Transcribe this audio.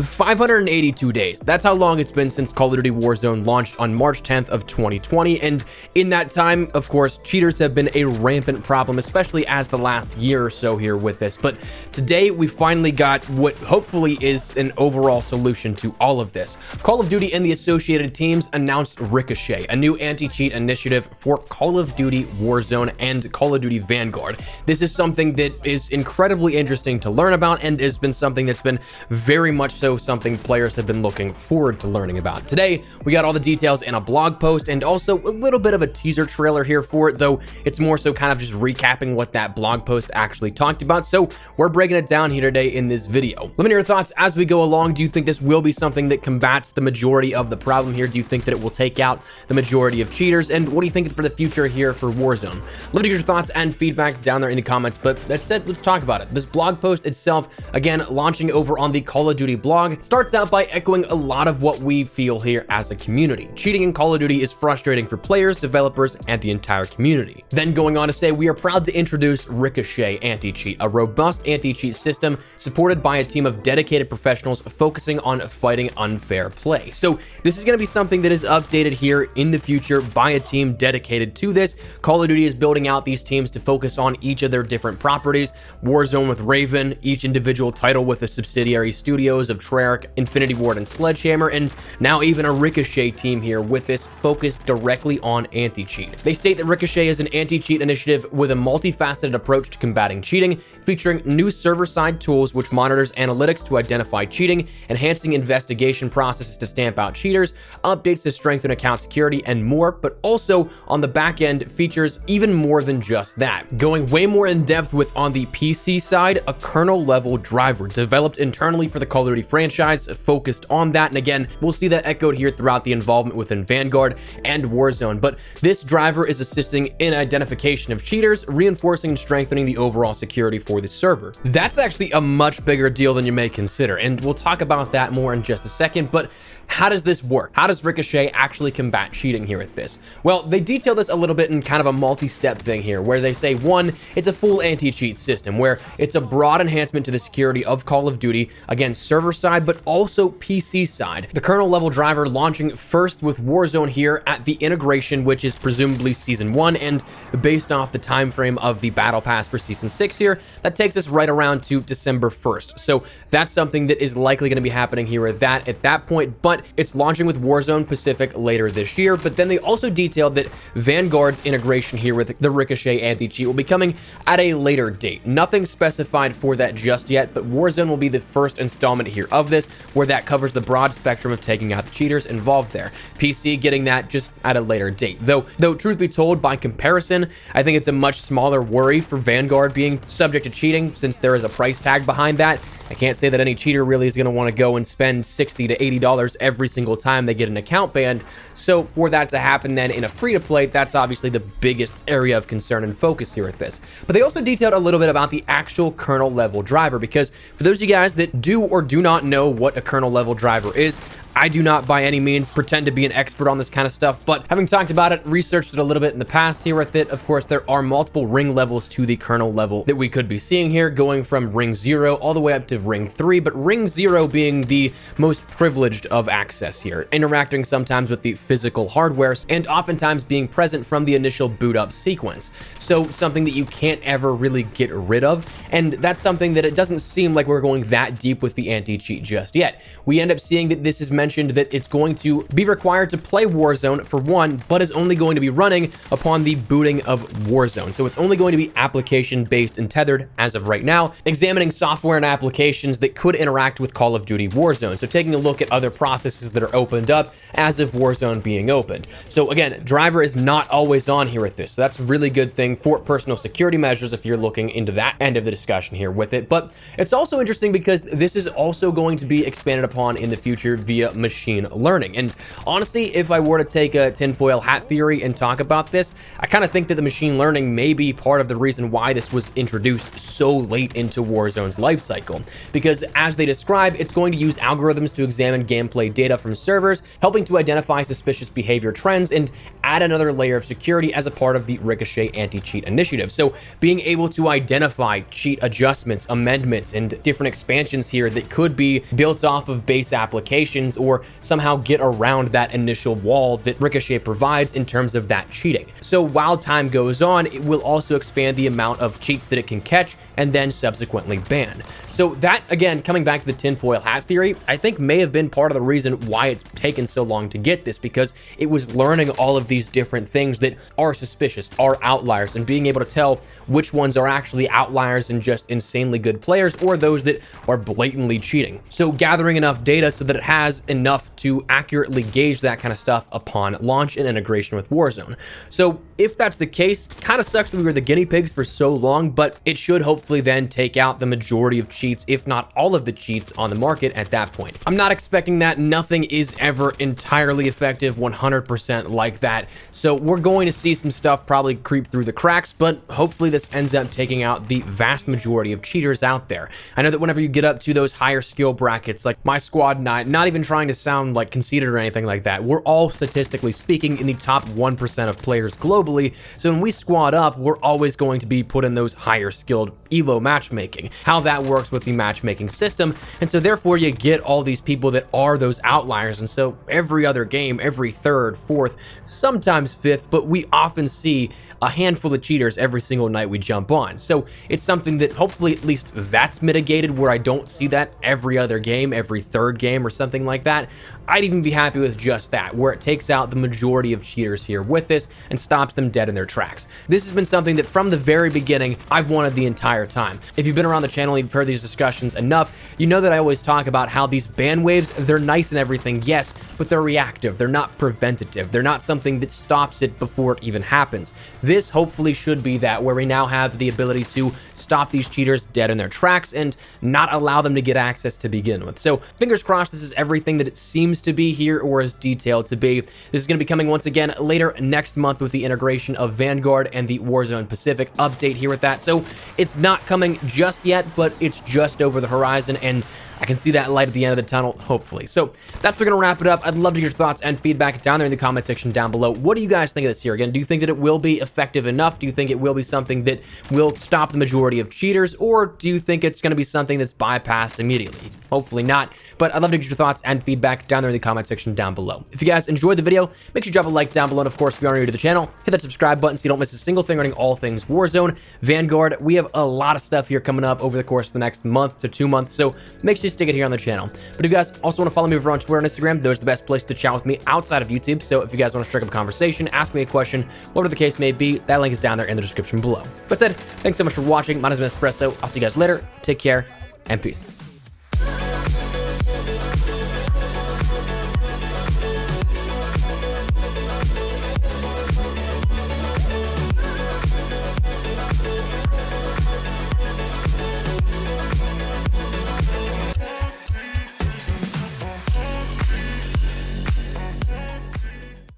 582 days. That's how long it's been since Call of Duty Warzone launched on March 10th of 2020. And in that time, of course, cheaters have been a rampant problem, especially as the last year or so here with this. But today we finally got what hopefully is an overall solution to all of this. Call of Duty and the associated teams announced Ricochet, a new anti-cheat initiative for Call of Duty Warzone and Call of Duty Vanguard. This is something that is incredibly interesting to learn about and has been something that's been very much so something players have been looking forward to learning about. Today, we got all the details in a blog post and also a little bit of a teaser trailer here for it, though it's more so kind of just recapping what that blog post actually talked about. So we're breaking it down here today in this video. Let me know your thoughts as we go along. Do you think this will be something that combats the majority of the problem here? Do you think that it will take out the majority of cheaters? And what do you think for the future here for Warzone? Let me get your thoughts and feedback down there in the comments. But that said, let's talk about it. This blog post itself, again, launching over on the Call of Duty blog, starts out by echoing a lot of what we feel here as a community. Cheating in Call of Duty is frustrating for players, developers, and the entire community. Then going on to say, we are proud to introduce Ricochet Anti-Cheat, a robust anti-cheat system supported by a team of dedicated professionals focusing on fighting unfair play. So this is going to be something that is updated here in the future by a team dedicated to this. Call of Duty is building out these teams to focus on each of their different properties. Warzone with Raven, each individual title with the subsidiary studios of Treyarch, Infinity Ward, and Sledgehammer, and now even a Ricochet team here with this focused directly on anti-cheat. They state that Ricochet is an anti-cheat initiative with a multifaceted approach to combating cheating, featuring new server-side tools which monitors analytics to identify cheating, enhancing investigation processes to stamp out cheaters, updates to strengthen account security, and more. But also on the back end features even more than just that, going way more in depth with, on the PC side, a kernel level driver developed internally for the Call of Duty franchise, focused on that. And again, we'll see that echoed here throughout the involvement within Vanguard and Warzone. But this driver is assisting in identification of cheaters, reinforcing and strengthening the overall security for the server. That's actually a much bigger deal than you may consider, and we'll talk about that more in just a second. But how does this work? How does Ricochet actually combat cheating here with this? Well, they detail this a little bit in kind of a multi-step thing here, where they say, one, it's a full anti-cheat system, where it's a broad enhancement to the security of Call of Duty, again, server side, but also PC side. The kernel level driver launching first with Warzone here at the integration, which is presumably Season 1, and based off the time frame of the Battle Pass for Season 6 here, that takes us right around to December 1st. So that's something that is likely going to be happening here at that point, but it's launching with Warzone Pacific later this year. But then they also detailed that Vanguard's integration here with the Ricochet anti-cheat will be coming at a later date. Nothing specified for that just yet, but Warzone will be the first installment here of this, where that covers the broad spectrum of taking out the cheaters involved there. PC getting that just at a later date. Though truth be told, by comparison, I think it's a much smaller worry for Vanguard being subject to cheating, since there is a price tag behind that. I can't say that any cheater really is going to want to go and spend $60 to $80 every single time they get an account banned. So for that to happen then in a free-to-play, that's obviously the biggest area of concern and focus here with this. But they also detailed a little bit about the actual kernel level driver, because for those of you guys that do or do not know what a kernel level driver is, I do not by any means pretend to be an expert on this kind of stuff, but having talked about it, researched it a little bit in the past here with it, of course, there are multiple ring levels to the kernel level that we could be seeing here, going from ring 0 all the way up to ring 3, but ring 0 being the most privileged of access here, interacting sometimes with the physical hardware and oftentimes being present from the initial boot up sequence. So something that you can't ever really get rid of, and that's something that it doesn't seem like we're going that deep with the anti-cheat just yet. We end up seeing that this is mentioned that it's going to be required to play Warzone for one, but is only going to be running upon the booting of Warzone. So it's only going to be application based and tethered as of right now, examining software and applications that could interact with Call of Duty Warzone. So taking a look at other processes that are opened up as of Warzone being opened. So again, driver is not always on here with this. So that's a really good thing for personal security measures if you're looking into that end of the discussion here with it. But it's also interesting because this is also going to be expanded upon in the future via via machine learning. And honestly, if I were to take a tinfoil hat theory and talk about this, I kind of think that the machine learning may be part of the reason why this was introduced so late into Warzone's life cycle. Because as they describe, it's going to use algorithms to examine gameplay data from servers, helping to identify suspicious behavior trends and add another layer of security as a part of the Ricochet anti-cheat initiative. So being able to identify cheat adjustments, amendments, and different expansions here that could be built off of base applications or somehow get around that initial wall that Ricochet provides in terms of that cheating. So while time goes on, it will also expand the amount of cheats that it can catch and then subsequently ban. So that, again, coming back to the tinfoil hat theory, I think may have been part of the reason why it's taken so long to get this, because it was learning all of these different things that are suspicious, are outliers, and being able to tell which ones are actually outliers and just insanely good players or those that are blatantly cheating. So gathering enough data so that it has enough to accurately gauge that kind of stuff upon launch and integration with Warzone. So if that's the case, kind of sucks that we were the guinea pigs for so long, but it should hopefully then take out the majority of cheats, if not all of the cheats on the market at that point. I'm not expecting that. Nothing is ever entirely effective 100% like that. So we're going to see some stuff probably creep through the cracks, but hopefully this ends up taking out the vast majority of cheaters out there. I know that whenever you get up to those higher skill brackets, like my squad and I, not even trying to sound like conceited or anything like that, we're all statistically speaking in the top 1% of players globally. So when we squad up, we're always going to be put in those higher skilled ELO matchmaking, how that works with the matchmaking system. And so therefore you get all these people that are those outliers. And so every other game, every third, fourth, sometimes fifth, but we often see a handful of cheaters every single night we jump on. So it's something that hopefully at least that's mitigated, where I don't see that every other game, every third game or something like that. I'd even be happy with just that, where it takes out the majority of cheaters here with this and stops them dead in their tracks. This has been something that from the very beginning, I've wanted the entire time. If you've been around the channel, you've heard these discussions enough, you know that I always talk about how these ban waves, they're nice and everything, yes, but they're reactive. They're not preventative. They're not something that stops it before it even happens. This hopefully should be that, where we now have the ability to stop these cheaters dead in their tracks and not allow them to get access to begin with. So fingers crossed this is everything that it seems to be here, or is detailed to be. This is going to be coming once again later next month with the integration of Vanguard and the Warzone Pacific update here with that. So it's not coming just yet, but it's just over the horizon, and I can see that light at the end of the tunnel, hopefully. So that's going to wrap it up. I'd love to hear your thoughts and feedback down there in the comment section down below. What do you guys think of this here? Again, do you think that it will be effective enough? Do you think it will be something that will stop the majority of cheaters? Or do you think it's going to be something that's bypassed immediately? Hopefully not. But I'd love to get your thoughts and feedback down there in the comment section down below. If you guys enjoyed the video, make sure you drop a like down below. And of course, if you are new to the channel, hit that subscribe button so you don't miss a single thing regarding all things Warzone, Vanguard. We have a lot of stuff here coming up over the course of the next month to 2 months. So make sure you stick it here on the channel. But if you guys also want to follow me over on Twitter and Instagram, those are the best place to chat with me outside of YouTube. So if you guys want to strike up a conversation, ask me a question, whatever the case may be, that link is down there in the description below. That said, thanks so much for watching. My name is Espresso. I'll see you guys later. Take care and peace.